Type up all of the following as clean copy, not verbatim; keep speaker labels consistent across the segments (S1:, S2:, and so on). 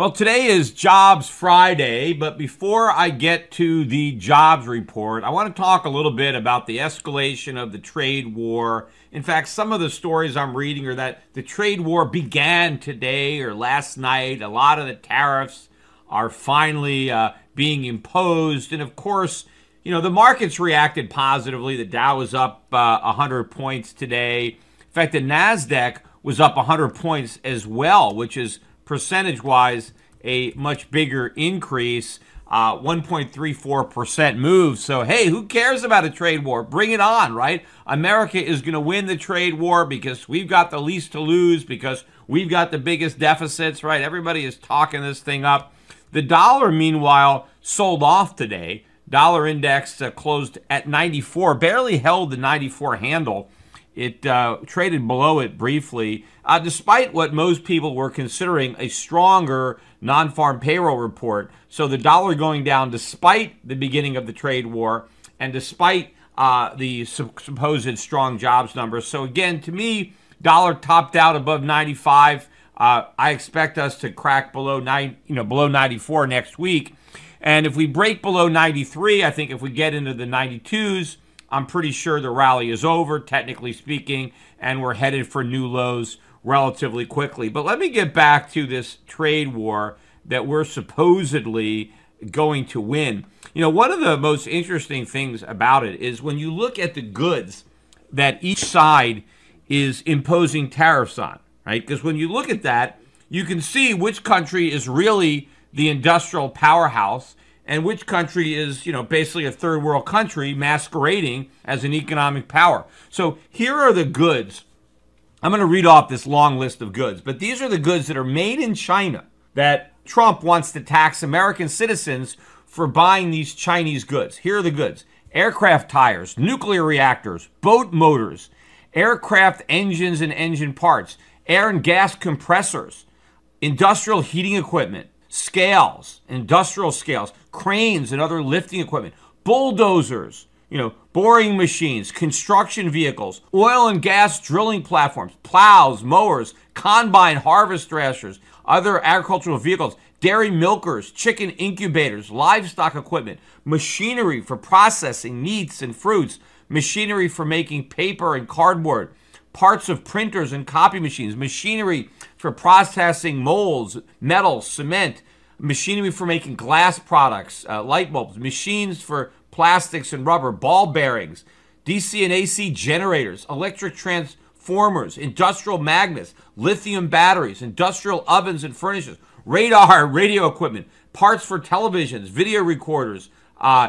S1: Well, today is Jobs Friday, but before I get to the jobs report, I want to talk a little bit about the escalation of the trade war. In fact, some of the stories I'm reading are that the trade war began today or last night. A lot of the tariffs are finally being imposed. And of course, the markets reacted positively. The Dow was up 100 points today. In fact, the NASDAQ was up 100 points as well, which is percentage-wise a much bigger increase, 1.34% move. So, hey, who cares about a trade war? Bring it on, right? America is going to win the trade war because we've got the least to lose, because we've got the biggest deficits, right? Everybody is talking this thing up. The dollar, meanwhile, sold off today. Dollar index closed at 94, barely held the 94 handle. It traded below it briefly, despite what most people were considering a stronger non-farm payroll report. So the dollar going down despite the beginning of the trade war and despite the supposed strong jobs numbers. So again, to me, dollar topped out above 95. I expect us to crack below 94 next week. And if we break below 93, I think if we get into the 92s, I'm pretty sure the rally is over, technically speaking, and we're headed for new lows relatively quickly. But let me get back to this trade war that we're supposedly going to win. One of the most interesting things about it is when you look at the goods that each side is imposing tariffs on, right? Because when you look at that, you can see which country is really the industrial powerhouse and which country is, basically a third world country masquerading as an economic power. So here are the goods. I'm going to read off this long list of goods, but these are the goods that are made in China that Trump wants to tax American citizens for buying these Chinese goods. Here are the goods: aircraft tires, nuclear reactors, boat motors, aircraft engines and engine parts, air and gas compressors, industrial heating equipment, scales, industrial scales, cranes and other lifting equipment, bulldozers, boring machines, construction vehicles, oil and gas drilling platforms, plows, mowers, combine harvest thrashers, other agricultural vehicles, dairy milkers, chicken incubators, livestock equipment, machinery for processing meats and fruits, machinery for making paper and cardboard, parts of printers and copy machines, machinery for processing molds, metals, cement, machinery for making glass products, light bulbs, machines for plastics and rubber, ball bearings, DC and AC generators, electric transformers, industrial magnets, lithium batteries, industrial ovens and furnaces, radar, radio equipment, parts for televisions, video recorders,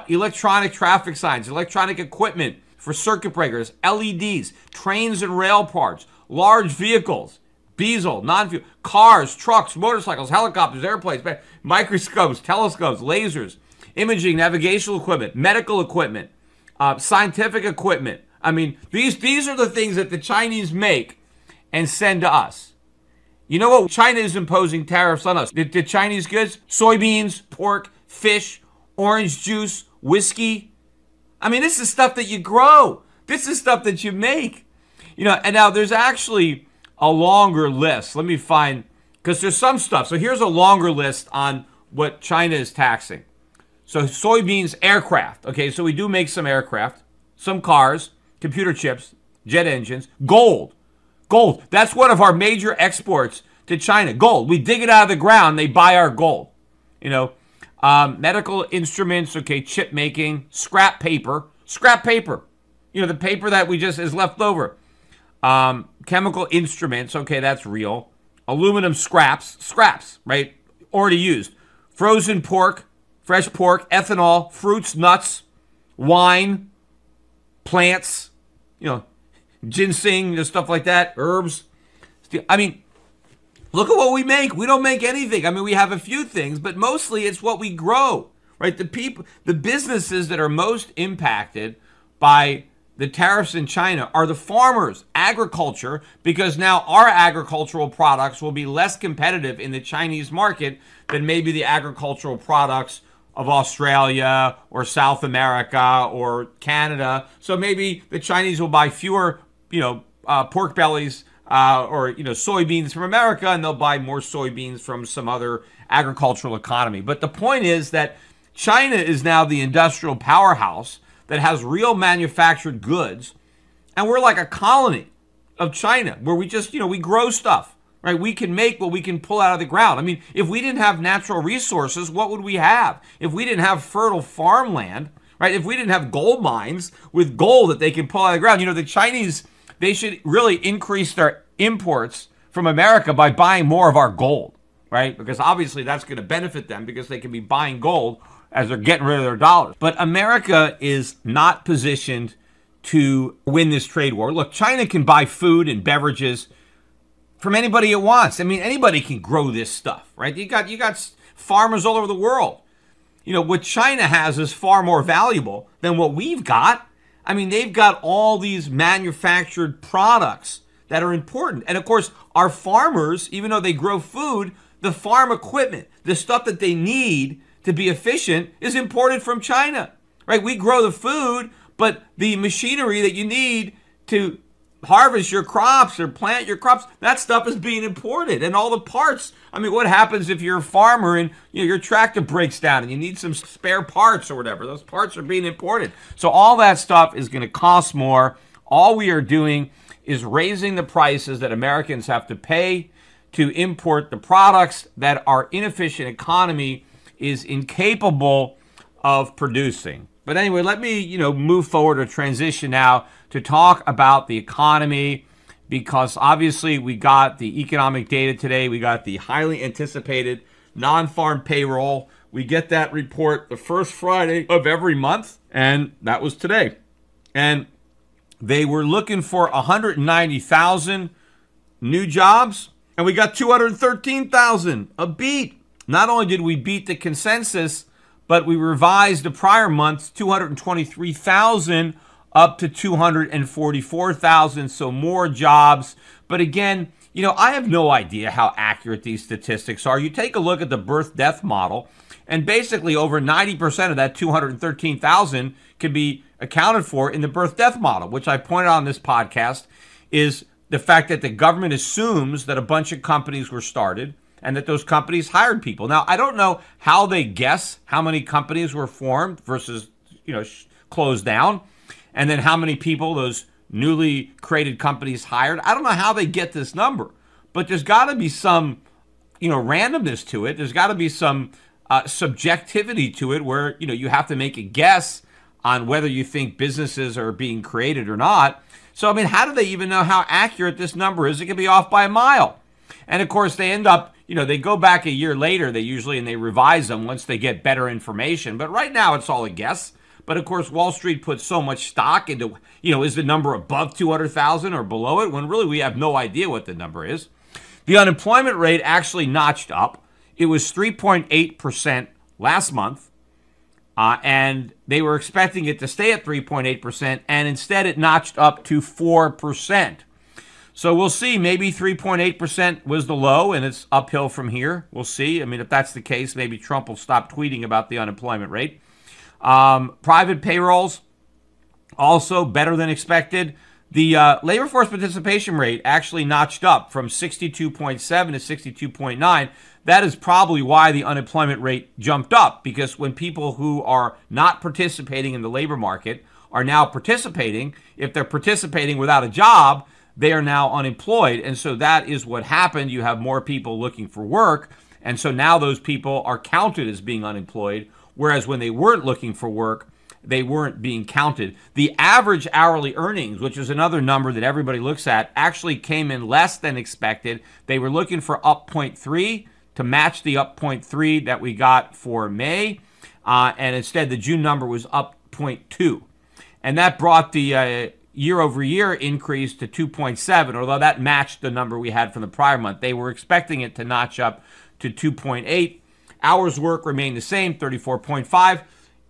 S1: electronic traffic signs, electronic equipment for circuit breakers, LEDs, trains and rail parts, large vehicles, diesel, non-fuel, cars, trucks, motorcycles, helicopters, airplanes, microscopes, telescopes, lasers, imaging, navigational equipment, medical equipment, scientific equipment. I mean, these are the things that the Chinese make and send to us. You know what? China is imposing tariffs on us. The Chinese goods: soybeans, pork, fish, orange juice, whiskey. I mean, this is stuff that you grow. This is stuff that you make. And now there's actually a longer list. Let me find, because there's some stuff. So here's a longer list on what China is taxing. So soybeans, aircraft. Okay, so we do make some aircraft, some cars, computer chips, jet engines, gold. Gold. That's one of our major exports to China. Gold. We dig it out of the ground. They buy our gold. Medical instruments, okay, chip making, scrap paper, the paper that we just is left over. Chemical instruments, okay, that's real. Aluminum scraps, right, already used. Frozen pork, fresh pork, ethanol, fruits, nuts, wine, plants, ginseng, stuff like that, herbs. I mean, look at what we make. We don't make anything. I mean, we have a few things, but mostly it's what we grow, right? The businesses that are most impacted by the tariffs in China are the farmers, agriculture, because now our agricultural products will be less competitive in the Chinese market than maybe the agricultural products of Australia or South America or Canada. So maybe the Chinese will buy fewer, pork bellies or soybeans from America, and they'll buy more soybeans from some other agricultural economy. But the point is that China is now the industrial powerhouse that has real manufactured goods, and we're like a colony of China where we just, we grow stuff, right? We can make what we can pull out of the ground. I mean, if we didn't have natural resources, what would we have? If we didn't have fertile farmland, right? If we didn't have gold mines with gold that they can pull out of the ground, the Chinese, they should really increase their imports from America by buying more of our gold, right? Because obviously that's going to benefit them because they can be buying gold as they're getting rid of their dollars. But America is not positioned to win this trade war. Look, China can buy food and beverages from anybody it wants. I mean, anybody can grow this stuff, right? You got farmers all over the world. What China has is far more valuable than what we've got. I mean, they've got all these manufactured products that are important. And of course, our farmers, even though they grow food, the farm equipment, the stuff that they need to be efficient is imported from China, right? We grow the food, but the machinery that you need to harvest your crops or plant your crops, that stuff is being imported. And all the parts, I mean, what happens if you're a farmer and your tractor breaks down and you need some spare parts or whatever? Those parts are being imported. So all that stuff is going to cost more. All we are doing is raising the prices that Americans have to pay to import the products that our inefficient economy is incapable of producing. But anyway, let me, move forward or transition now to talk about the economy, because obviously we got the economic data today. We got the highly anticipated non-farm payroll. We get that report the first Friday of every month, and that was today. And they were looking for 190,000 new jobs, and we got 213,000, a beat. Not only did we beat the consensus, but we revised the prior month's 223,000 up to 244,000, so more jobs. But again, I have no idea how accurate these statistics are. You take a look at the birth-death model, and basically over 90% of that 213,000 can be accounted for in the birth-death model, which I pointed out on this podcast, is the fact that the government assumes that a bunch of companies were started and that those companies hired people. Now, I don't know how they guess how many companies were formed versus, closed down, and then how many people those newly created companies hired. I don't know how they get this number, but there's got to be some, randomness to it. There's got to be some subjectivity to it where, you have to make a guess on whether you think businesses are being created or not. So, I mean, how do they even know how accurate this number is? It could be off by a mile. And of course, they end up, they go back a year later, and they revise them once they get better information. But right now, it's all a guess. But of course, Wall Street puts so much stock into, is the number above 200,000 or below it, when really we have no idea what the number is. The unemployment rate actually notched up. It was 3.8% last month. And they were expecting it to stay at 3.8%, and instead it notched up to 4%. So we'll see. Maybe 3.8% was the low, and it's uphill from here. We'll see. I mean, if that's the case, maybe Trump will stop tweeting about the unemployment rate. Private payrolls, also better than expected. The labor force participation rate actually notched up from 62.7 to 62.9. That is probably why the unemployment rate jumped up, because when people who are not participating in the labor market are now participating, if they're participating without a job, they are now unemployed. And so that is what happened. You have more people looking for work. And so now those people are counted as being unemployed, whereas when they weren't looking for work, they weren't being counted. The average hourly earnings, which is another number that everybody looks at, actually came in less than expected. They were looking for up 0.3 to match the up 0.3 that we got for May. And instead, the June number was up 0.2. And that brought the year-over-year increase to 2.7, although that matched the number we had from the prior month. They were expecting it to notch up to 2.8. Hours work remained the same, 34.5.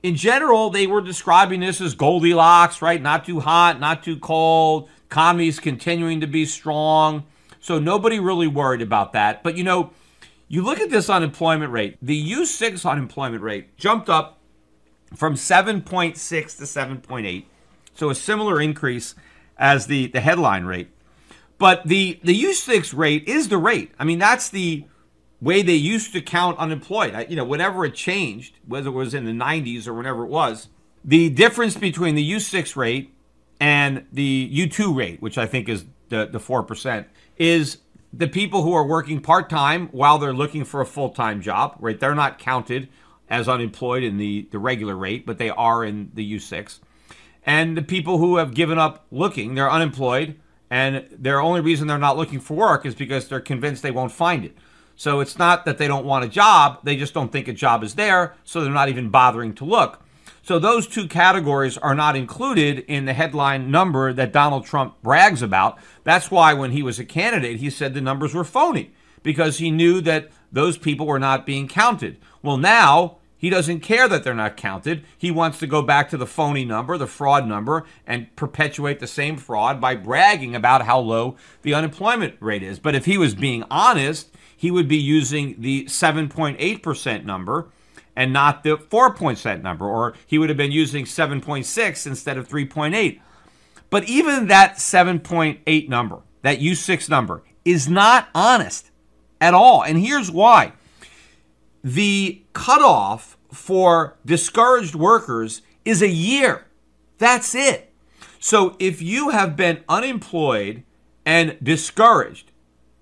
S1: In general, they were describing this as Goldilocks, right? Not too hot, not too cold. Economy's continuing to be strong. So nobody really worried about that. But, you look at this unemployment rate. The U6 unemployment rate jumped up from 7.6 to 7.8. So a similar increase as the headline rate. But the U6 rate is the rate. I mean, that's the way they used to count unemployed, whenever it changed, whether it was in the 90s or whenever it was, the difference between the U6 rate and the U2 rate, which I think is the 4%, is the people who are working part-time while they're looking for a full-time job, right? They're not counted as unemployed in the regular rate, but they are in the U6. And the people who have given up looking, they're unemployed, and their only reason they're not looking for work is because they're convinced they won't find it. So it's not that they don't want a job, they just don't think a job is there, so they're not even bothering to look. So those two categories are not included in the headline number that Donald Trump brags about. That's why when he was a candidate, he said the numbers were phony, because he knew that those people were not being counted. Well, now he doesn't care that they're not counted. He wants to go back to the phony number, the fraud number, and perpetuate the same fraud by bragging about how low the unemployment rate is. But if he was being honest, he would be using the 7.8% number and not the 4% number, or he would have been using 7.6 instead of 3.8. But even that 7.8 number, that U6 number, is not honest at all. And here's why. The cutoff for discouraged workers is a year. That's it. So if you have been unemployed and discouraged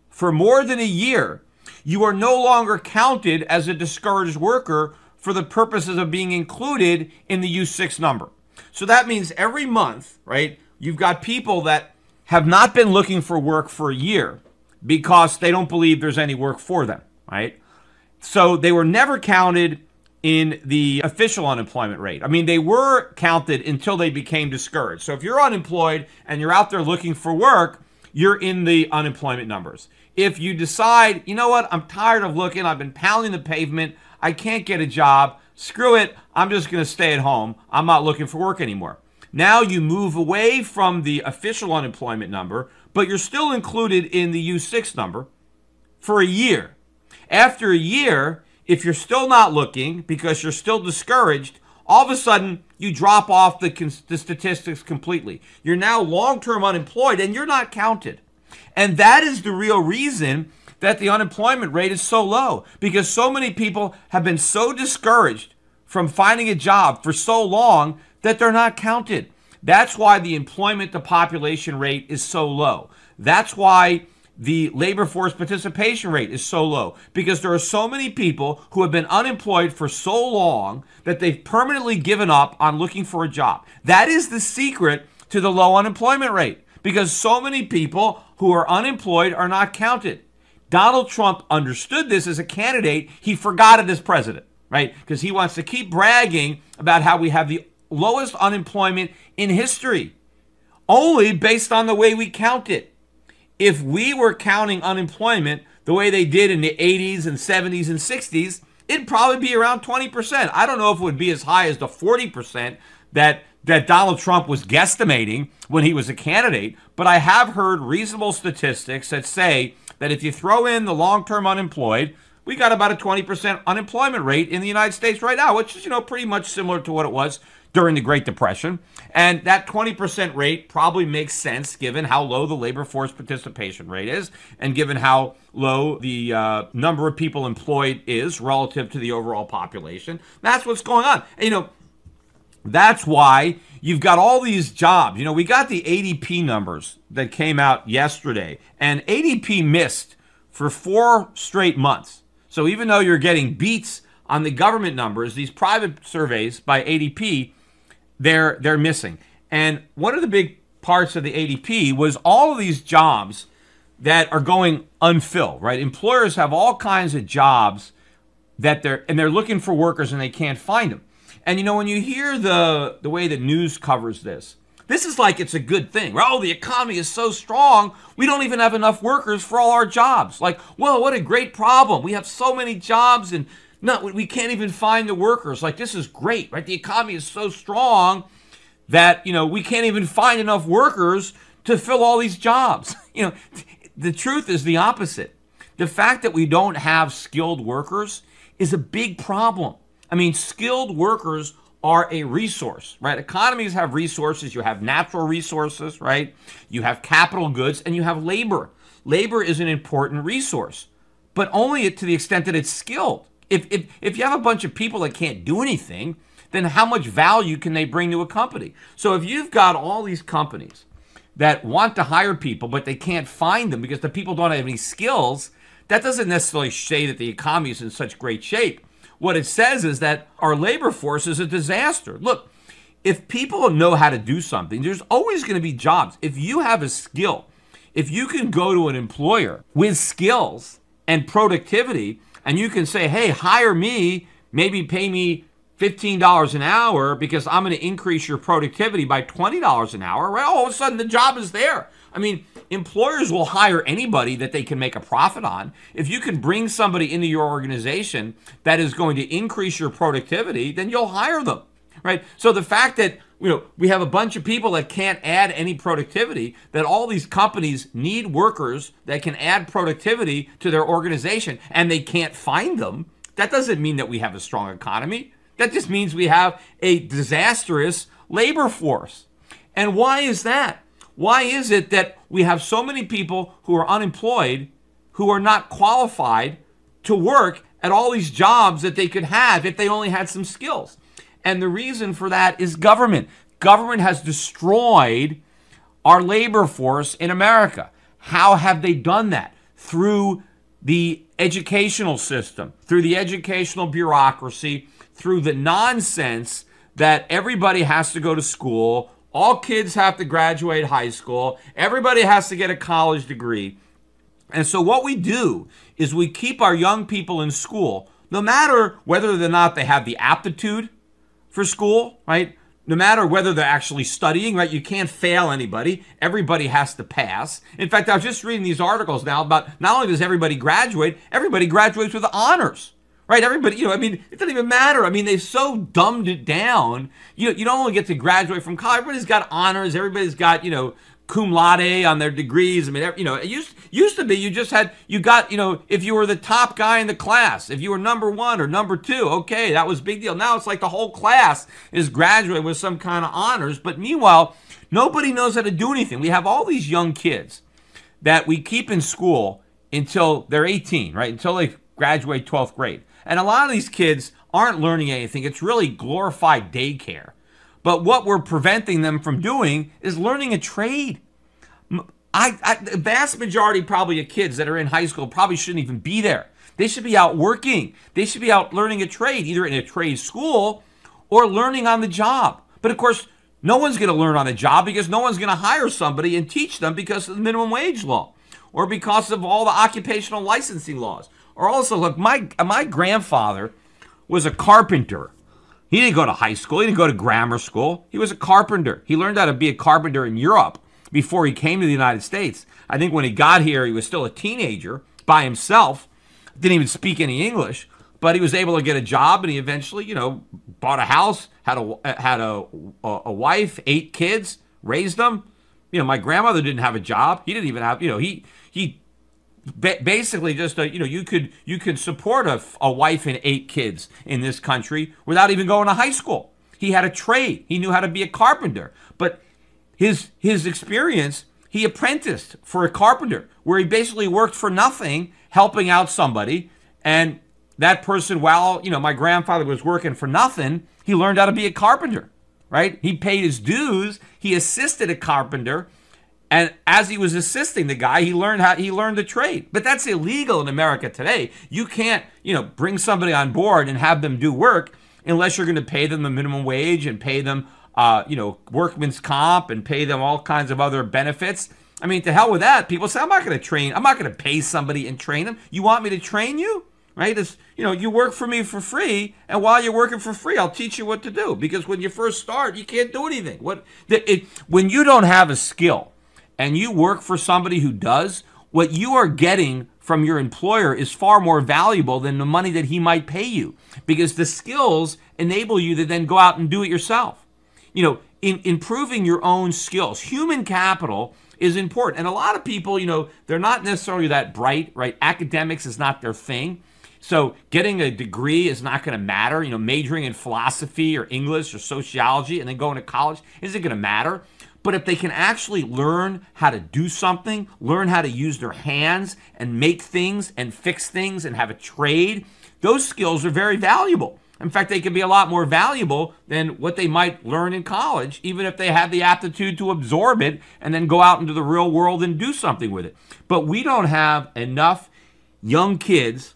S1: for more than a year, you are no longer counted as a discouraged worker for the purposes of being included in the U6 number. So that means every month, right, you've got people that have not been looking for work for a year because they don't believe there's any work for them, right? So they were never counted in the official unemployment rate. I mean, they were counted until they became discouraged. So if you're unemployed and you're out there looking for work, you're in the unemployment numbers. If you decide, you know what, I'm tired of looking, I've been pounding the pavement, I can't get a job, screw it, I'm just going to stay at home, I'm not looking for work anymore. Now you move away from the official unemployment number, but you're still included in the U6 number for a year. After a year, if you're still not looking because you're still discouraged, all of a sudden you drop off the statistics completely. You're now long-term unemployed and you're not counted. And that is the real reason that the unemployment rate is so low, because so many people have been so discouraged from finding a job for so long that they're not counted. That's why the employment to population rate is so low. That's why the labor force participation rate is so low, because there are so many people who have been unemployed for so long that they've permanently given up on looking for a job. That is the secret to the low unemployment rate, because so many people who are unemployed are not counted. Donald Trump understood this as a candidate. He forgot it as president, right? Because he wants to keep bragging about how we have the lowest unemployment in history, only based on the way we count it. If we were counting unemployment the way they did in the 80s and 70s and 60s, it'd probably be around 20%. I don't know if it would be as high as the 40% that Donald Trump was guesstimating when he was a candidate, but I have heard reasonable statistics that say that if you throw in the long-term unemployed, we got about a 20% unemployment rate in the United States right now, which is, pretty much similar to what it was during the Great Depression. And that 20% rate probably makes sense given how low the labor force participation rate is and given how low the number of people employed is relative to the overall population. That's what's going on. And, that's why you've got all these jobs. We got the ADP numbers that came out yesterday, and ADP missed for 4 straight months. So even though you're getting beats on the government numbers, these private surveys by ADP, they're missing. And one of the big parts of the ADP was all of these jobs that are going unfilled, right? Employers have all kinds of jobs that they're looking for workers and they can't find them. And when you hear the way the news covers this is like it's a good thing. Oh, the economy is so strong, we don't even have enough workers for all our jobs. Like, whoa, what a great problem. We have so many jobs and we can't even find the workers. Like, this is great, right? The economy is so strong that, we can't even find enough workers to fill all these jobs. The truth is the opposite. The fact that we don't have skilled workers is a big problem. I mean, skilled workers are a resource, right? Economies have resources. You have natural resources, right? You have capital goods, and you have labor. Labor is an important resource. but only to the extent that it's skilled. If you have a bunch of people that can't do anything, then how much value can they bring to a company? So if you've got all these companies that want to hire people, but they can't find them because the people don't have any skills, that doesn't necessarily say that the economy is in such great shape. What it says is that our labor force is a disaster. Look, if people know how to do something, there's always going to be jobs. If you have a skill, if you can go to an employer with skills and productivity, and you can say, hey, hire me, maybe pay me $15 an hour because I'm going to increase your productivity by $20 an hour, right? All of a sudden the job is there. I mean, employers will hire anybody that they can make a profit on. If you can bring somebody into your organization that is going to increase your productivity, then you'll hire them, right? So the fact that we have a bunch of people that can't add any productivity, that all these companies need workers that can add productivity to their organization, and they can't find them, that doesn't mean that we have a strong economy. That just means we have a disastrous labor force. And why is that? Why is it that we have so many people who are unemployed, who are not qualified to work at all these jobs that they could have if they only had some skills? And the reason for that is government. Government has destroyed our labor force in America. How have they done that? Through the educational system, through the educational bureaucracy, through the nonsense that everybody has to go to school, all kids have to graduate high school, everybody has to get a college degree. And so what we do is we keep our young people in school, no matter whether or not they have the aptitude for school, right? No matter whether they're actually studying, right? You can't fail anybody. Everybody has to pass. In fact, I was just reading these articles now about not only does everybody graduates with honors. Right, everybody, it doesn't even matter. I mean, they've so dumbed it down. You don't only get to graduate from college. Everybody's got honors. Everybody's got, cum laude on their degrees. I mean, it used to be you got, if you were the top guy in the class, if you were number one or number two, okay, that was a big deal. Now it's like the whole class is graduating with some kind of honors. But meanwhile, nobody knows how to do anything. We have all these young kids that we keep in school until they're 18, right? Until they graduate 12th grade. And a lot of these kids aren't learning anything. It's really glorified daycare. But what we're preventing them from doing is learning a trade. The vast majority probably of kids that are in high school probably shouldn't even be there. They should be out working. They should be out learning a trade, either in a trade school or learning on the job. But of course, no one's going to learn on the job because no one's going to hire somebody and teach them because of the minimum wage law or because of all the occupational licensing laws. Or also, look, my grandfather was a carpenter. He didn't go to high school. He didn't go to grammar school. He was a carpenter. He learned how to be a carpenter in Europe before he came to the United States. I think when he got here, he was still a teenager by himself. Didn't even speak any English, but he was able to get a job, and he eventually, bought a house, had a wife, 8 kids, raised them. My grandmother didn't have a job. He didn't even have, he basically just you could support a wife and 8 kids in this country without even going to high school. He had a trade. He knew how to be a carpenter. But his experience, he apprenticed for a carpenter where he basically worked for nothing, helping out somebody. And that person, while my grandfather was working for nothing, he learned how to be a carpenter, right? He paid his dues. He assisted a carpenter. And as he was assisting the guy, he learned the trade. But that's illegal in America today. You can't, bring somebody on board and have them do work unless you're going to pay them the minimum wage and pay them, workman's comp and pay them all kinds of other benefits. I mean, to hell with that. People say, I'm not going to train. I'm not going to pay somebody and train them. You want me to train you? Right? It's, you work for me for free, and while you're working for free, I'll teach you what to do. Because when you first start, you can't do anything. When you don't have a skill, and you work for somebody who does, what you are getting from your employer is far more valuable than the money that he might pay you, because the skills enable you to then go out and do it yourself. In improving your own skills, human capital is important. And a lot of people, they're not necessarily that bright, right? Academics is not their thing. So getting a degree is not going to matter. Majoring in philosophy or English or sociology and then going to college isn't going to matter. But if they can actually learn how to do something, learn how to use their hands and make things and fix things and have a trade, those skills are very valuable. In fact, they can be a lot more valuable than what they might learn in college, even if they have the aptitude to absorb it and then go out into the real world and do something with it. But we don't have enough young kids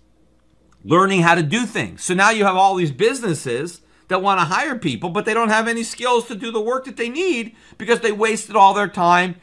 S1: learning how to do things. So now you have all these businesses that want to hire people, but they don't have any skills to do the work that they need because they wasted all their time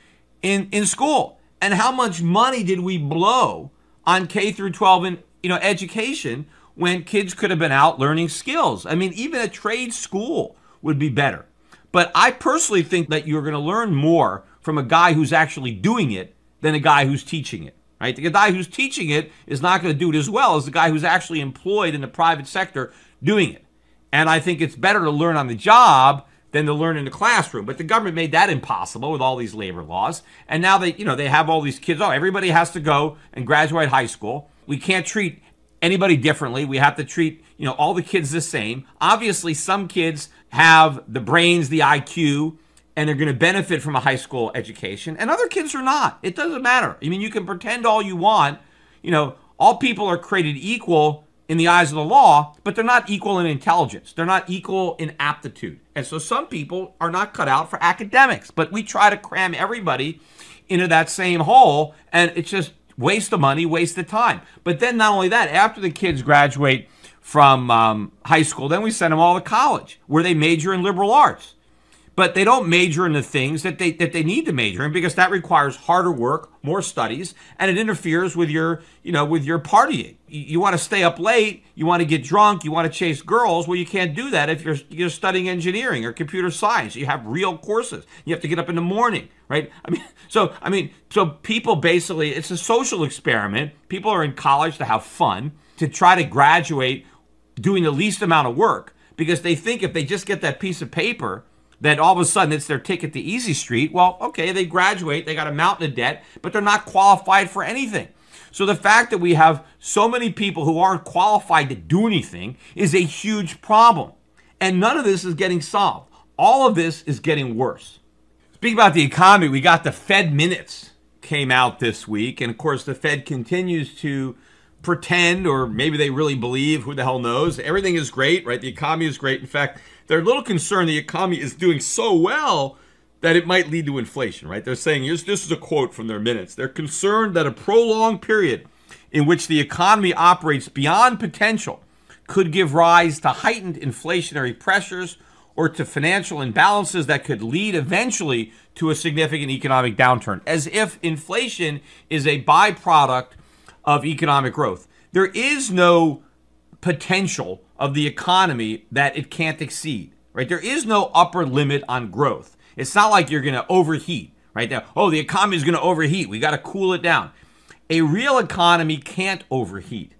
S1: in school. And how much money did we blow on K through 12 and education when kids could have been out learning skills? I mean, even a trade school would be better. But I personally think that you're going to learn more from a guy who's actually doing it than a guy who's teaching it. Right? The guy who's teaching it is not going to do it as well as the guy who's actually employed in the private sector doing it. And I think it's better to learn on the job than to learn in the classroom. But the government made that impossible with all these labor laws. And now they have all these kids. Oh, everybody has to go and graduate high school. We can't treat anybody differently. We have to treat, all the kids the same. Obviously, some kids have the brains, the IQ, and they're going to benefit from a high school education, and other kids are not. It doesn't matter. I mean, you can pretend all you want. All people are created equal in the eyes of the law, but they're not equal in intelligence. They're not equal in aptitude. And so some people are not cut out for academics, but we try to cram everybody into that same hole, and it's just waste of money, waste of time. But then not only that, after the kids graduate from high school, then we send them all to college, where they major in liberal arts. But they don't major in the things that they need to major in, because that requires harder work, more studies, and it interferes with your partying. You want to stay up late, you want to get drunk, you want to chase girls. Well, you can't do that if you're studying engineering or computer science. You have real courses. You have to get up in the morning, right? So people basically, it's a social experiment. People are in college to have fun, to try to graduate doing the least amount of work, because they think if they just get that piece of paper, that all of a sudden it's their ticket to Easy Street. Well, okay, they graduate, they got a mountain of debt, but they're not qualified for anything. So the fact that we have so many people who aren't qualified to do anything is a huge problem. And none of this is getting solved. All of this is getting worse. Speaking about the economy, we got the Fed minutes came out this week. And of course, the Fed continues to pretend, or maybe they really believe, who the hell knows, everything is great, right? The economy is great. In fact, they're a little concerned the economy is doing so well that it might lead to inflation, right? They're saying, this is a quote from their minutes. They're concerned that a prolonged period in which the economy operates beyond potential could give rise to heightened inflationary pressures or to financial imbalances that could lead eventually to a significant economic downturn, as if inflation is a byproduct of economic growth. There is no potential of the economy that it can't exceed, right? There is no upper limit on growth. It's not like you're going to overheat, right? Now, the economy is going to overheat. We got to cool it down. A real economy can't overheat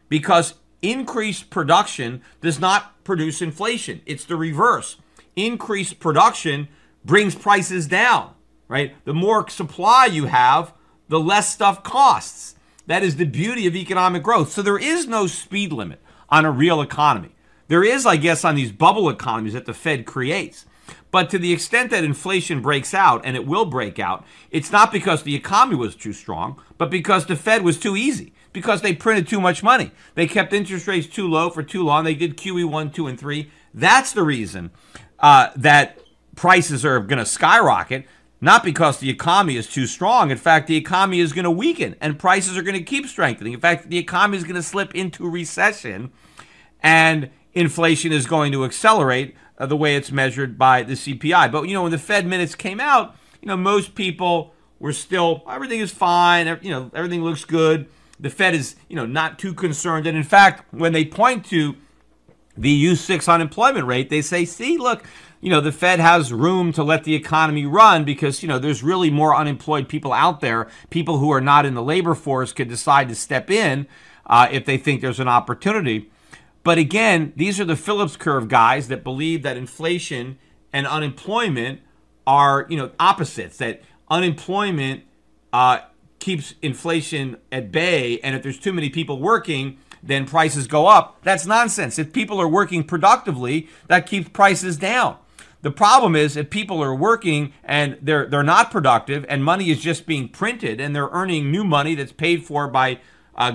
S1: because increased production does not produce inflation. It's the reverse. Increased production brings prices down, right? The more supply you have, the less stuff costs. That is the beauty of economic growth. So there is no speed limit on a real economy. There is, I guess, on these bubble economies that the Fed creates. But to the extent that inflation breaks out, and it will break out, it's not because the economy was too strong, but because the Fed was too easy, because they printed too much money. They kept interest rates too low for too long. They did QE 1, 2, and 3. That's the reason that prices are going to skyrocket. Not because the economy is too strong. In fact, the economy is going to weaken and prices are going to keep strengthening. In fact, the economy is going to slip into recession and inflation is going to accelerate the way it's measured by the CPI. But, when the Fed minutes came out, most people were still, everything is fine. Everything looks good. The Fed is, not too concerned. And in fact, when they point to the U6 unemployment rate, they say, see, look, the Fed has room to let the economy run because, there's really more unemployed people out there. People who are not in the labor force could decide to step in if they think there's an opportunity. But again, these are the Phillips curve guys that believe that inflation and unemployment are, opposites, that unemployment keeps inflation at bay, and if there's too many people working, then prices go up. That's nonsense. If people are working productively, that keeps prices down. The problem is if people are working and they're not productive and money is just being printed and they're earning new money that's paid for by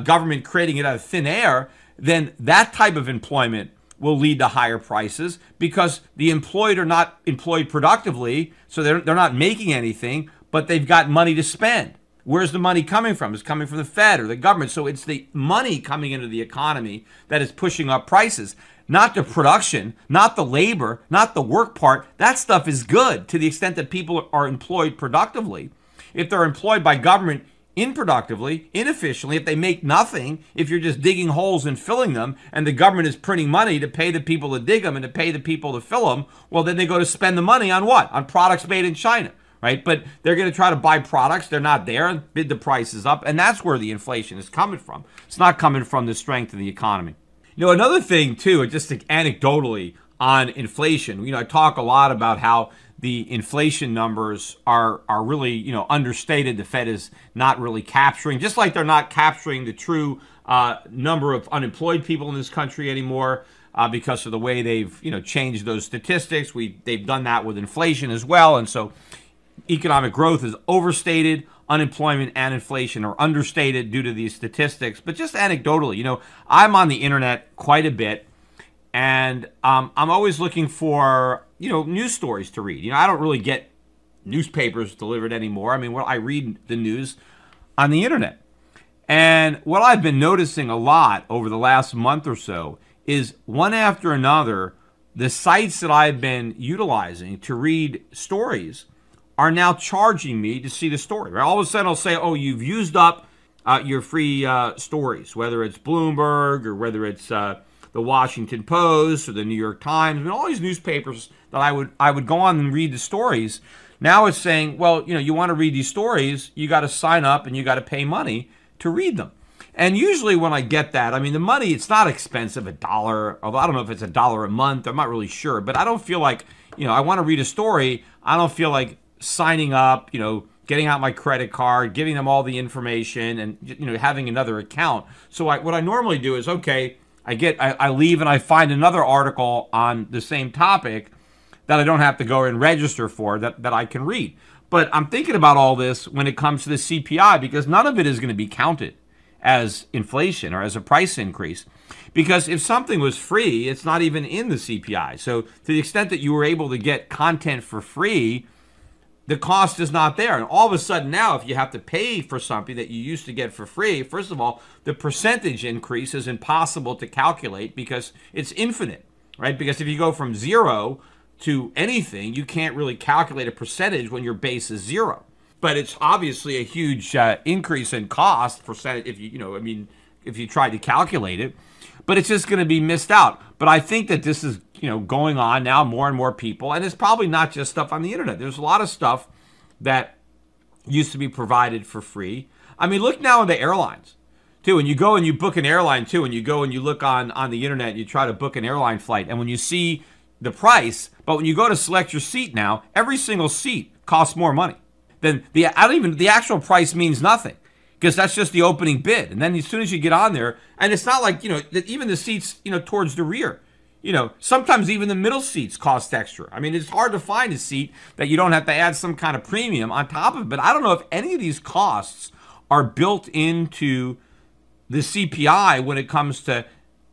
S1: government creating it out of thin air, then that type of employment will lead to higher prices because the employed are not employed productively, so they're not making anything, but they've got money to spend. Where's the money coming from? It's coming from the Fed or the government. So it's the money coming into the economy that is pushing up prices, not the production, not the labor, not the work part. That stuff is good to the extent that people are employed productively. If they're employed by government unproductively, inefficiently, if they make nothing, if you're just digging holes and filling them, and the government is printing money to pay the people to dig them and to pay the people to fill them, well, then they go to spend the money on what? On products made in China, right? But they're going to try to buy products. They're not there and bid the prices up, and that's where the inflation is coming from. It's not coming from the strength of the economy. Another thing, too, just anecdotally on inflation, I talk a lot about how the inflation numbers are really, understated. The Fed is not really capturing, just like they're not capturing the true number of unemployed people in this country anymore because of the way they've, changed those statistics. They've done that with inflation as well. And so economic growth is overstated. Unemployment and inflation are understated due to these statistics. But just anecdotally, I'm on the internet quite a bit. And I'm always looking for, news stories to read. I don't really get newspapers delivered anymore. I mean, I read the news on the internet. And what I've been noticing a lot over the last month or so is one after another, the sites that I've been utilizing to read stories are now charging me to see the story. Right? All of a sudden, I'll say, oh, you've used up your free stories, whether it's Bloomberg or whether it's the Washington Post or the New York Times. I mean, all these newspapers that I would go on and read the stories. Now it's saying, well, you want to read these stories, you got to sign up and you got to pay money to read them. And usually when I get that, I mean, the money, it's not expensive, $1. Although I don't know if it's $1 a month. I'm not really sure. But I don't feel like, I want to read a story. I don't feel like signing up, getting out my credit card, giving them all the information and, having another account. So what I normally do is, okay, I leave and I find another article on the same topic that I don't have to go and register for that I can read. But I'm thinking about all this when it comes to the CPI because none of it is going to be counted as inflation or as a price increase. Because if something was free, it's not even in the CPI. So to the extent that you were able to get content for free, the cost is not there. And all of a sudden now, if you have to pay for something that you used to get for free, first of all, the percentage increase is impossible to calculate because it's infinite, right? Because if you go from 0 to anything, you can't really calculate a percentage when your base is 0. But it's obviously a huge increase in cost percentage if if you try to calculate it. But it's just going to be missed out. But I think that this is going on now, more and more people, and it's probably not just stuff on the internet. There's a lot of stuff that used to be provided for free. I mean, look now into airlines too, and you go and you book an airline too, and you go and you look on the internet, and you try to book an airline flight, and when you see the price, but when you go to select your seat now, every single seat costs more money. Then the actual price means nothing because that's just the opening bid. And then as soon as you get on there, and it's not like, that even the seats, towards the rear, sometimes even the middle seats cost extra. I mean, it's hard to find a seat that you don't have to add some kind of premium on top of it. But I don't know if any of these costs are built into the CPI when it comes to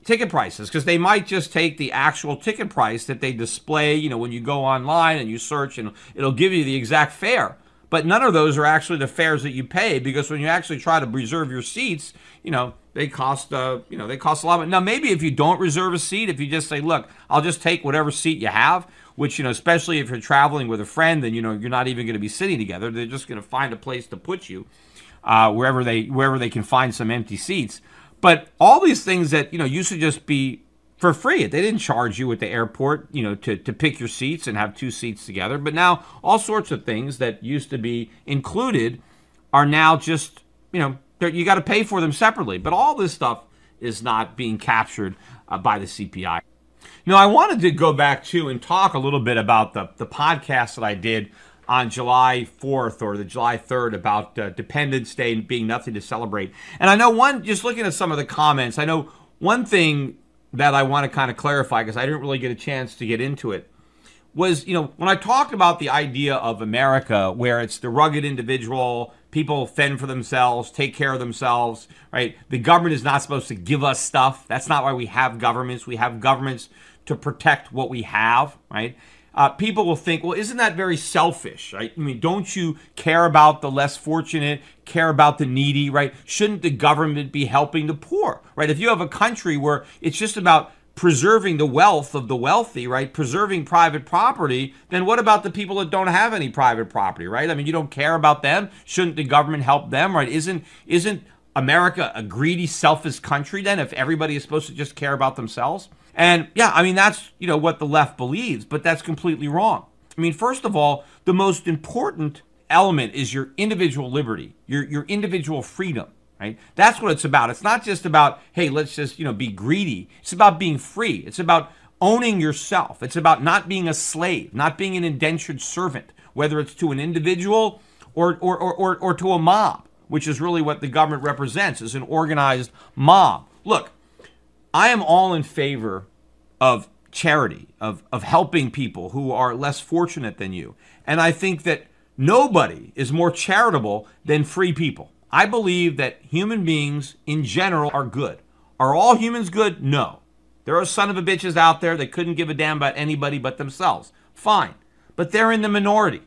S1: ticket prices, because they might just take the actual ticket price that they display, when you go online and you search, and it'll give you the exact fare. But none of those are actually the fares that you pay, because when you actually try to reserve your seats, they cost they cost a lot. Now, maybe if you don't reserve a seat, if you just say, look, I'll just take whatever seat you have, which, especially if you're traveling with a friend, then, you're not even going to be sitting together. They're just going to find a place to put you wherever they can find some empty seats. But all these things that, used to just be for free. They didn't charge you at the airport, to pick your seats and have two seats together. But now all sorts of things that used to be included are now just, you got to pay for them separately. But all this stuff is not being captured by the CPI. I wanted to go back to and talk a little bit about the podcast that I did on July 4th or the July 3rd about Dependence Day being nothing to celebrate. And I know just looking at some of the comments, I know one thing that I want to kind of clarify, because I didn't really get a chance to get into it, was, when I talked about the idea of America, where it's the rugged individual, people fend for themselves, take care of themselves, right? The government is not supposed to give us stuff. That's not why we have governments. We have governments to protect what we have, right? People will think, well, isn't that very selfish, right? I mean, don't you care about the less fortunate, care about the needy, right? Shouldn't the government be helping the poor, right? If you have a country where it's just about preserving the wealth of the wealthy, right? Preserving private property, then what about the people that don't have any private property, right? I mean, you don't care about them. Shouldn't the government help them, right? Isn't America a greedy, selfish country then if everybody is supposed to just care about themselves? And yeah, I mean, that's, what the left believes, but that's completely wrong. I mean, first of all, the most important element is your individual liberty, your individual freedom, right? That's what it's about. It's not just about, hey, let's just, be greedy. It's about being free. It's about owning yourself. It's about not being a slave, not being an indentured servant, whether it's to an individual or to a mob, which is really what the government represents, is an organized mob. Look, I am all in favor of charity, of helping people who are less fortunate than you. And I think that nobody is more charitable than free people. I believe that human beings in general are good. Are all humans good? No. There are son of a bitches out there that couldn't give a damn about anybody but themselves. Fine. But they're in the minority.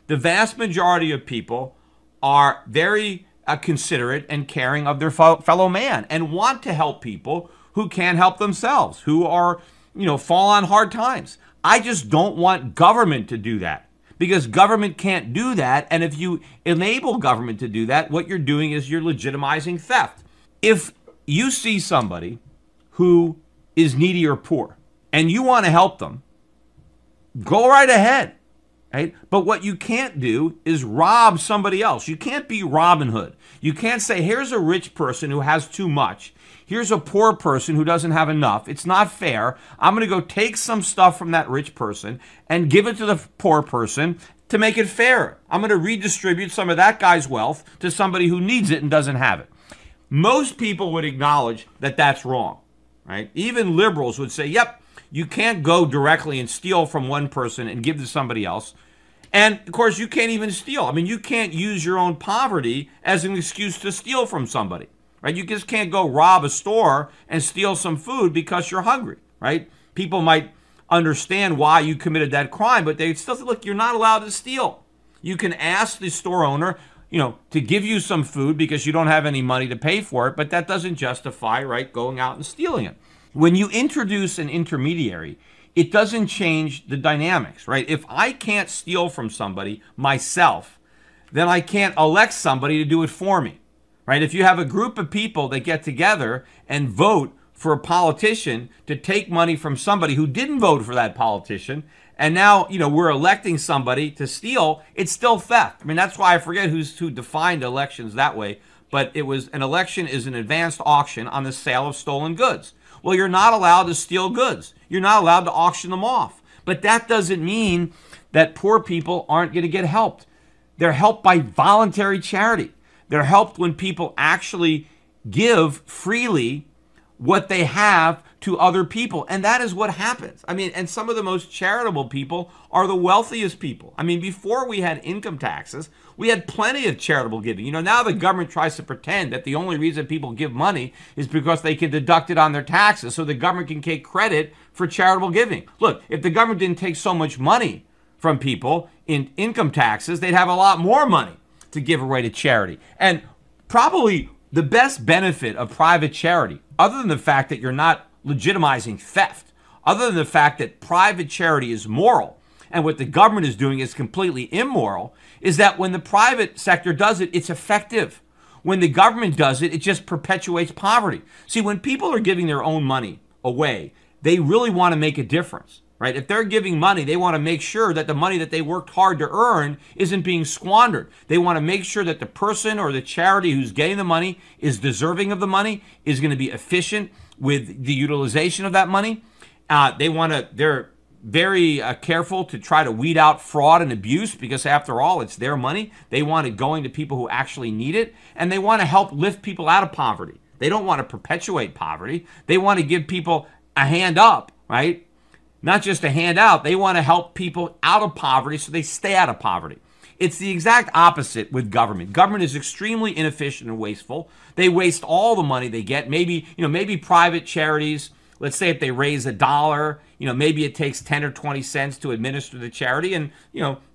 S1: The vast majority of people are very considerate and caring of their fellow man and want to help people who can't help themselves, who are, fall on hard times. I just don't want government to do that, because government can't do that. And if you enable government to do that, what you're doing is you're legitimizing theft. If you see somebody who is needy or poor and you want to help them, go right ahead. Right? But what you can't do is rob somebody else. You can't be Robin Hood. You can't say, here's a rich person who has too much. Here's a poor person who doesn't have enough. It's not fair. I'm going to go take some stuff from that rich person and give it to the poor person to make it fair. I'm going to redistribute some of that guy's wealth to somebody who needs it and doesn't have it. Most people would acknowledge that that's wrong, right? Even liberals would say, yep, you can't go directly and steal from one person and give to somebody else. And, of course, you can't even steal. I mean, you can't use your own poverty as an excuse to steal from somebody, right? You just can't go rob a store and steal some food because you're hungry, right? People might understand why you committed that crime, but they still say, look, you're not allowed to steal. You can ask the store owner, to give you some food because you don't have any money to pay for it, but that doesn't justify, right, going out and stealing it. When you introduce an intermediary, it doesn't change the dynamics, right? If I can't steal from somebody myself, then I can't elect somebody to do it for me, right? If you have a group of people that get together and vote for a politician to take money from somebody who didn't vote for that politician, and now, we're electing somebody to steal, it's still theft. I mean, that's why I forget who defined elections that way, but it was an election is an advanced auction on the sale of stolen goods. Well, you're not allowed to steal goods. You're not allowed to auction them off. But that doesn't mean that poor people aren't going to get helped. They're helped by voluntary charity. They're helped when people actually give freely what they have to other people. And that is what happens. I mean, and some of the most charitable people are the wealthiest people. I mean, before we had income taxes, we had plenty of charitable giving. Now the government tries to pretend that the only reason people give money is because they can deduct it on their taxes so the government can take credit for charitable giving. Look, if the government didn't take so much money from people in income taxes, they'd have a lot more money to give away to charity. And probably the best benefit of private charity, other than the fact that you're not legitimizing theft, other than the fact that private charity is moral and what the government is doing is completely immoral, is that when the private sector does it, it's effective. When the government does it, it just perpetuates poverty. See, when people are giving their own money away, they really want to make a difference, right? If they're giving money, they want to make sure that the money that they worked hard to earn isn't being squandered. They want to make sure that the person or the charity who's getting the money is deserving of the money, is going to be efficient with the utilization of that money. They're very careful to try to weed out fraud and abuse because, after all, it's their money. They want it going to people who actually need it, and they want to help lift people out of poverty. They don't want to perpetuate poverty. They want to give people a hand up, right? not just to hand out. They want to help people out of poverty so they stay out of poverty. It's the exact opposite with government. Government is extremely inefficient and wasteful. They waste all the money they get. Maybe private charities, let's say if they raise $1, maybe it takes 10 or 20 cents to administer the charity, and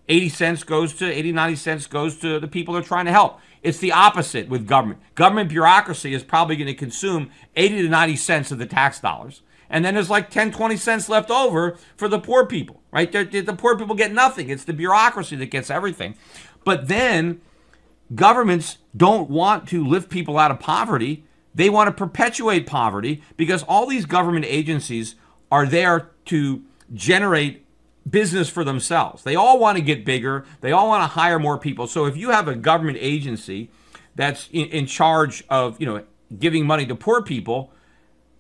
S1: 80 cents goes to 80, 90 cents goes to the people they're trying to help. It's the opposite with government. Government bureaucracy is probably going to consume 80 to 90 cents of the tax dollars. And then there's like 10, 20 cents left over for the poor people, right? The poor people get nothing. It's the bureaucracy that gets everything. But then governments don't want to lift people out of poverty. They want to perpetuate poverty because all these government agencies are there to generate business for themselves. They all want to get bigger. They all want to hire more people. So if you have a government agency that's in charge of, giving money to poor people,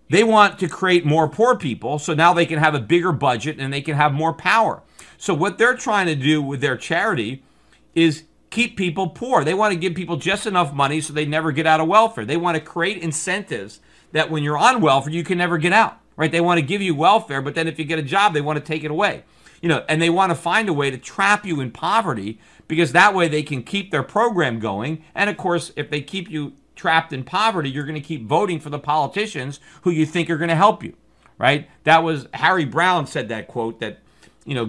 S1: they want to create more poor people, so now they can have a bigger budget and they can have more power. So what they're trying to do with their charity is keep people poor. They want to give people just enough money so they never get out of welfare. They want to create incentives that when you're on welfare, you can never get out, right? They want to give you welfare, but then if you get a job, they want to take it away. And they want to find a way to trap you in poverty because that way they can keep their program going. And of course, if they keep you trapped in poverty, you're going to keep voting for the politicians who you think are going to help you, right? That was Harry Brown said that quote that,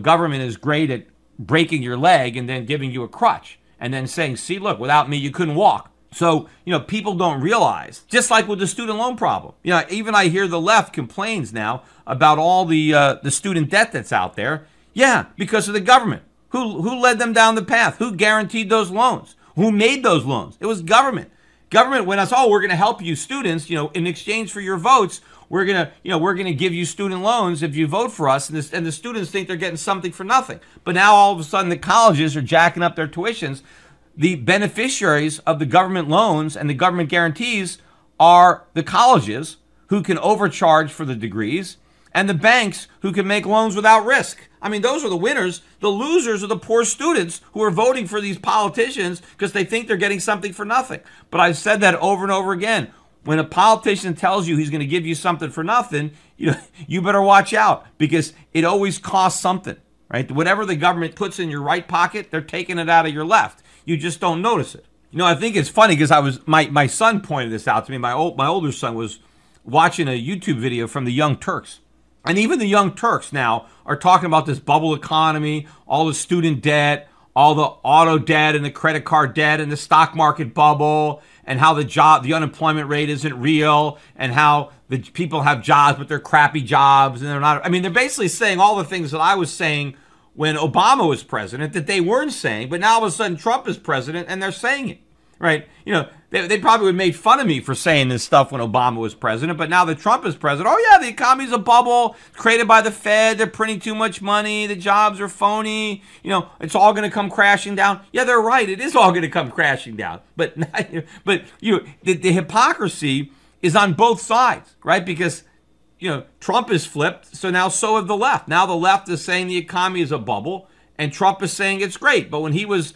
S1: government is great at breaking your leg and then giving you a crutch and then saying, see, look, without me, you couldn't walk. So, people don't realize, just like with the student loan problem, even I hear the left complains now about all the student debt that's out there. Yeah, because of the government. Who led them down the path? Who guaranteed those loans? Who made those loans? It was government. Government went us, we're going to help you students, in exchange for your votes, we're going to give you student loans if you vote for us. And the students think they're getting something for nothing. But now all of a sudden the colleges are jacking up their tuitions. The beneficiaries of the government loans and the government guarantees are the colleges who can overcharge for the degrees and the banks who can make loans without risk. I mean, those are the winners. The losers are the poor students who are voting for these politicians because they think they're getting something for nothing. But I've said that over and over again. When a politician tells you he's going to give you something for nothing, you better watch out because it always costs something, right? Whatever the government puts in your right pocket, they're taking it out of your left. You just don't notice it. I think it's funny because my son pointed this out to me. My older son was watching a YouTube video from the Young Turks. And even the Young Turks now are talking about this bubble economy, all the student debt, all the auto debt and the credit card debt and the stock market bubble and how the unemployment rate isn't real and how the people have jobs, but they're crappy jobs and they're not. I mean, they're basically saying all the things that I was saying when Obama was president that they weren't saying, but now all of a sudden Trump is president and they're saying it, right? They probably would make fun of me for saying this stuff when Obama was president, but now that Trump is president, oh yeah, the economy's a bubble created by the Fed. They're printing too much money. The jobs are phony. It's all going to come crashing down. Yeah, they're right. It is all going to come crashing down. But the hypocrisy is on both sides, right? Because Trump is flipped, so now so have the left. Now the left is saying the economy is a bubble, and Trump is saying it's great. But when he was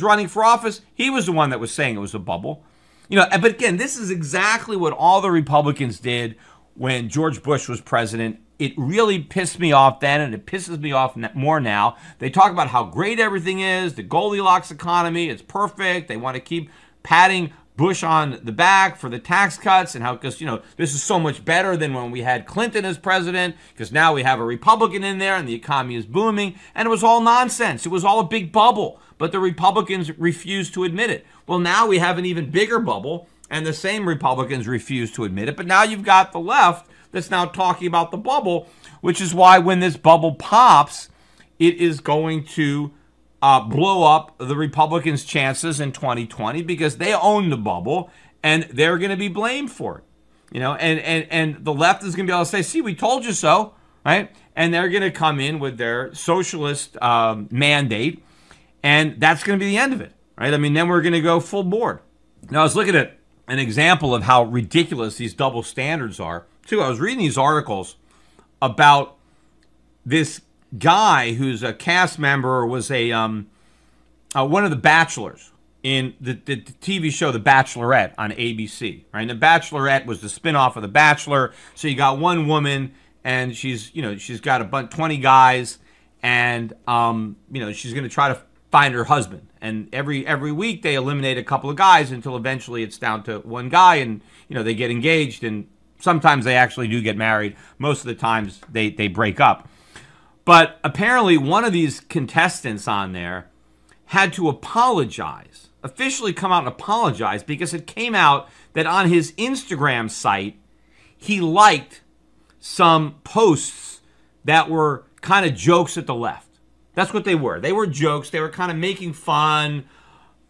S1: running for office, he was the one that was saying it was a bubble. But again, this is exactly what all the Republicans did when George Bush was president. It really pissed me off then, and it pisses me off more now. They talk about how great everything is, the Goldilocks economy, it's perfect. They want to keep patting Bush on the back for the tax cuts and how, because, this is so much better than when we had Clinton as president, because now we have a Republican in there and the economy is booming. And it was all nonsense. It was all a big bubble, but the Republicans refused to admit it. Well, now we have an even bigger bubble and the same Republicans refuse to admit it. But now you've got the left that's now talking about the bubble, which is why when this bubble pops, it is going to blow up the Republicans' chances in 2020 because they own the bubble and they're going to be blamed for it. And the left is going to be able to say, see, we told you so, right? And they're going to come in with their socialist mandate, and that's going to be the end of it, right? I mean, then we're going to go full board. Now, I was looking at an example of how ridiculous these double standards are, too. I was reading these articles about this guy who's a cast member or was one of the bachelors in the TV show The Bachelorette on ABC, right? And The Bachelorette was the spinoff of The Bachelor. So you got one woman and she's got a bunch 20 guys, and she's going to try to find her husband. And every week they eliminate a couple of guys until eventually it's down to one guy, and they get engaged, and sometimes they actually do get married. Most of the times they break up. But apparently one of these contestants on there had to apologize, officially come out and apologize, because it came out that on his Instagram site he liked some posts that were kind of jokes at the left. That's what they were. They were jokes. They were kind of making fun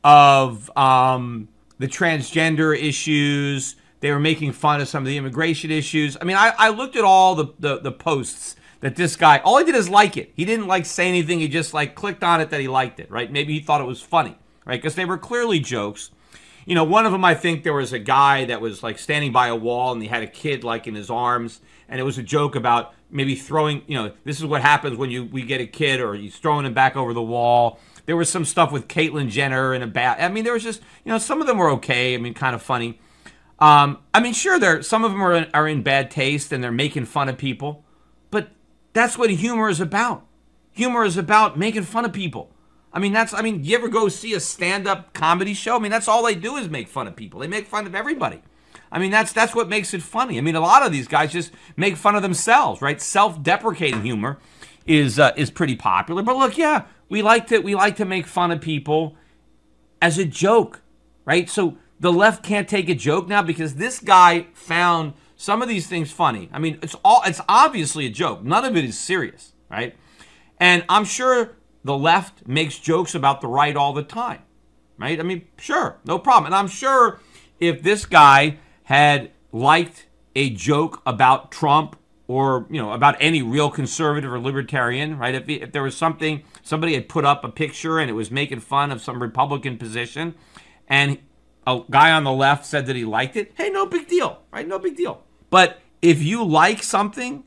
S1: of the transgender issues. They were making fun of some of the immigration issues. I mean, I looked at all the posts that this guy, all he did is like it. He didn't say anything. He just clicked on it that he liked it, right? Maybe he thought it was funny, right? Because they were clearly jokes. One of them, I think there was a guy that was standing by a wall and he had a kid in his arms, and it was a joke about maybe throwing, this is what happens when we get a kid, or he's throwing him back over the wall. There was some stuff with Caitlyn Jenner and there was just, some of them were okay. I mean, kind of funny. Sure, some of them are in bad taste and they're making fun of people, but that's what humor is about. Humor is about making fun of people. You ever go see a stand-up comedy show? That's all they do is make fun of people. They make fun of everybody. That's what makes it funny. A lot of these guys just make fun of themselves, right? Self-deprecating humor is pretty popular. But look, yeah, we like to make fun of people as a joke, right? So the left can't take a joke now because this guy found some of these things funny. It's obviously a joke. None of it is serious, right? And I'm sure the left makes jokes about the right all the time, right? Sure, no problem. And I'm sure if this guy had liked a joke about Trump or, about any real conservative or libertarian, right? If there was somebody had put up a picture and it was making fun of some Republican position and a guy on the left said that he liked it, hey, no big deal, right? No big deal. But if you like something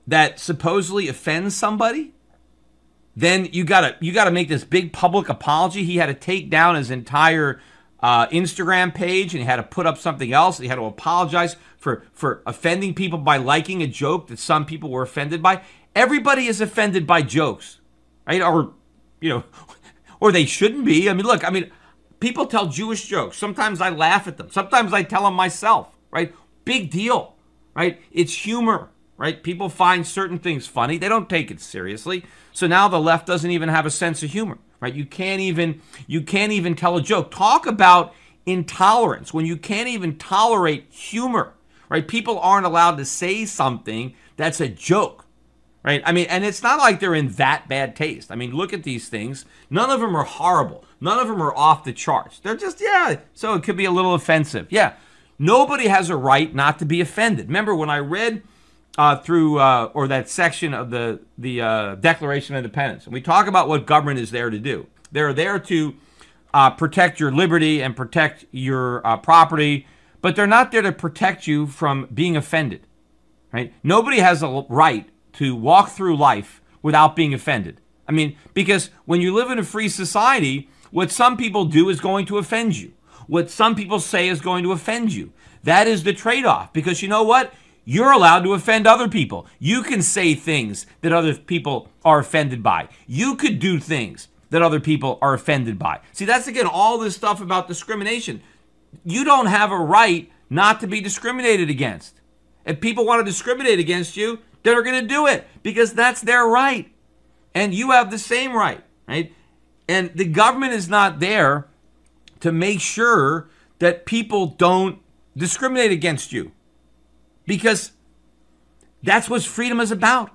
S1: that supposedly offends somebody, then you gotta make this big public apology. He had to take down his entire Instagram page, and he had to put up something else. He had to apologize for offending people by liking a joke that some people were offended by. Everybody is offended by jokes, right? Or or they shouldn't be. Look, people tell Jewish jokes. Sometimes I laugh at them. Sometimes I tell them myself, right? Big deal, right? It's humor. Right? People find certain things funny. They don't take it seriously. So now the left doesn't even have a sense of humor. Right? You can't even tell a joke. Talk about intolerance when you can't even tolerate humor. Right? People aren't allowed to say something that's a joke. Right? And it's not like they're in that bad taste. Look at these things. None of them are horrible. None of them are off the charts. They're just, so it could be a little offensive. Yeah. Nobody has a right not to be offended. Remember when I read through that section of the Declaration of Independence, and we talk about what government is there to do. They're there to protect your liberty and protect your property, but they're not there to protect you from being offended, right? Nobody has a right to walk through life without being offended. Because when you live in a free society, what some people do is going to offend you. What some people say is going to offend you. That is the trade-off, because you know what? You're allowed to offend other people. You can say things that other people are offended by. You could do things that other people are offended by. See, that's, again, all this stuff about discrimination. You don't have a right not to be discriminated against. If people want to discriminate against you, they're going to do it because that's their right. And you have the same right, right? And the government is not there to make sure that people don't discriminate against you. Because that's what freedom is about.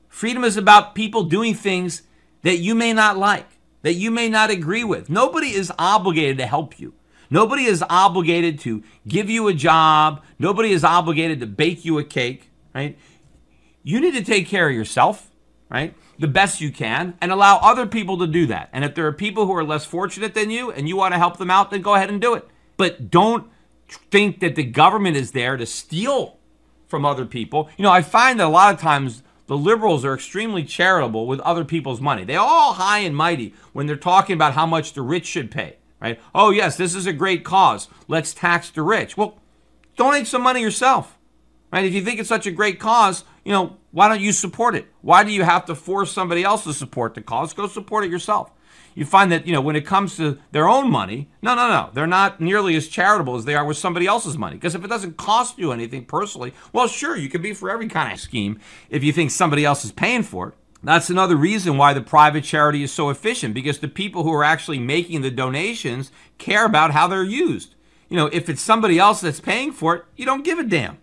S1: Freedom is about people doing things that you may not like, that you may not agree with. Nobody is obligated to help you. Nobody is obligated to give you a job. Nobody is obligated to bake you a cake, right? You need to take care of yourself, right? The best you can, and allow other people to do that. And if there are people who are less fortunate than you and you want to help them out, then go ahead and do it. But don't think that the government is there to steal from other people. I find that a lot of times the liberals are extremely charitable with other people's money. They're all high and mighty when they're talking about how much the rich should pay, right? Oh, yes, this is a great cause. Let's tax the rich. Well, donate some money yourself, right? If you think it's such a great cause, why don't you support it? Why do you have to force somebody else to support the cause? Go support it yourself. You find that, when it comes to their own money, no. They're not nearly as charitable as they are with somebody else's money. Because if it doesn't cost you anything personally, well, sure, you can be for every kind of scheme if you think somebody else is paying for it. That's another reason why the private charity is so efficient, because the people who are actually making the donations care about how they're used. If it's somebody else that's paying for it, you don't give a damn.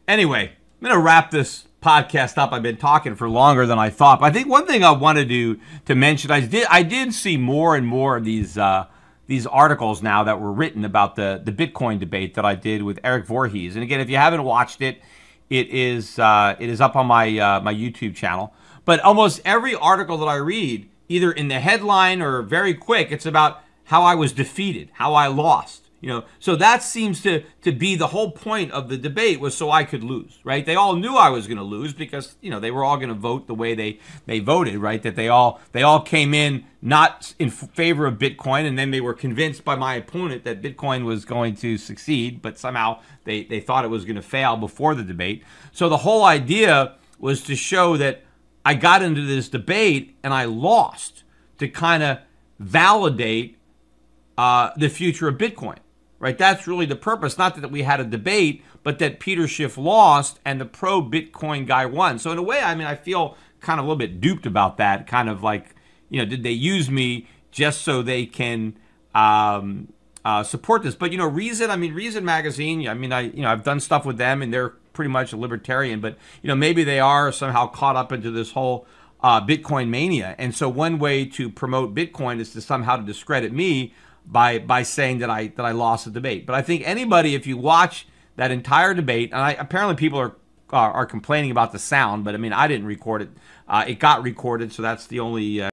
S1: Anyway, I'm going to wrap this podcast up. I've been talking for longer than I thought. But I think one thing I wanted to mention, I did see more and more of these articles now that were written about the Bitcoin debate that I did with Eric Voorhees. And again, if you haven't watched it, it is up on my YouTube channel. But almost every article that I read, either in the headline or very quick, it's about how I was defeated, how I lost. So that seems to be the whole point of the debate, was so I could lose, right? They all knew I was going to lose because, they were all going to vote the way they voted, right? That they all came in not in favor of Bitcoin, and then they were convinced by my opponent that Bitcoin was going to succeed, but somehow they thought it was going to fail before the debate. So the whole idea was to show that I got into this debate and I lost, to kind of validate the future of Bitcoin. Right, that's really the purpose. Not that we had a debate, but that Peter Schiff lost and the pro-Bitcoin guy won. So in a way, I feel kind of a little bit duped about that. Kind of like, did they use me just so they can support this? But Reason Magazine. I've done stuff with them, and they're pretty much a libertarian. But maybe they are somehow caught up into this whole Bitcoin mania. And so one way to promote Bitcoin is to somehow to discredit me by saying that I lost the debate. But I think anybody, if you watch that entire debate, and apparently people are complaining about the sound, but I didn't record it. It got recorded, so that's the only